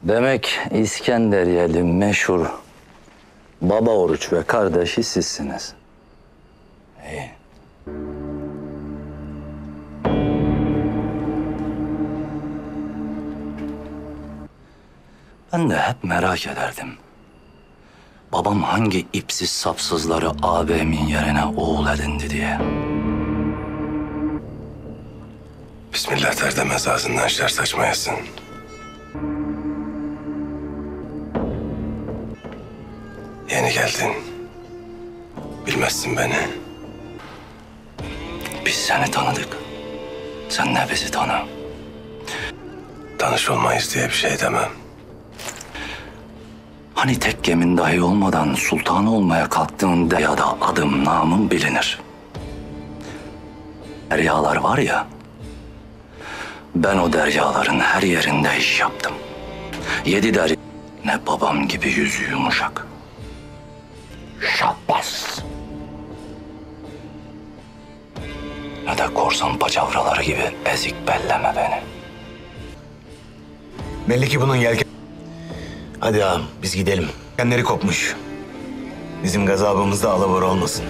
Demek İskenderiyeli meşhur Baba Oruç ve kardeşi sizsiniz. İyi. Ben de hep merak ederdim. Babam hangi ipsiz sapsızları ağabeyimin yerine oğul edindi diye. Bismillah der demez ağzından şer saçmayasın. Yeni geldin. Bilmezsin beni. Biz seni tanıdık. Sen de bizi tanı. Tanış olmayız diye bir şey demem. Hani tek gemin dahi olmadan sultan olmaya kalktığında ya da adım namım bilinir. Deryalar var ya, ben o deryaların her yerinde iş yaptım. 7 derya, ne babam gibi yüzü yumuşak. Şabbas. Ne de korsan paçavraları gibi ezik belleme beni. Belli ki bunun yelken... Hadi ağam biz gidelim. Yelkenleri kopmuş. Bizim gazabımızda alabora olmasın.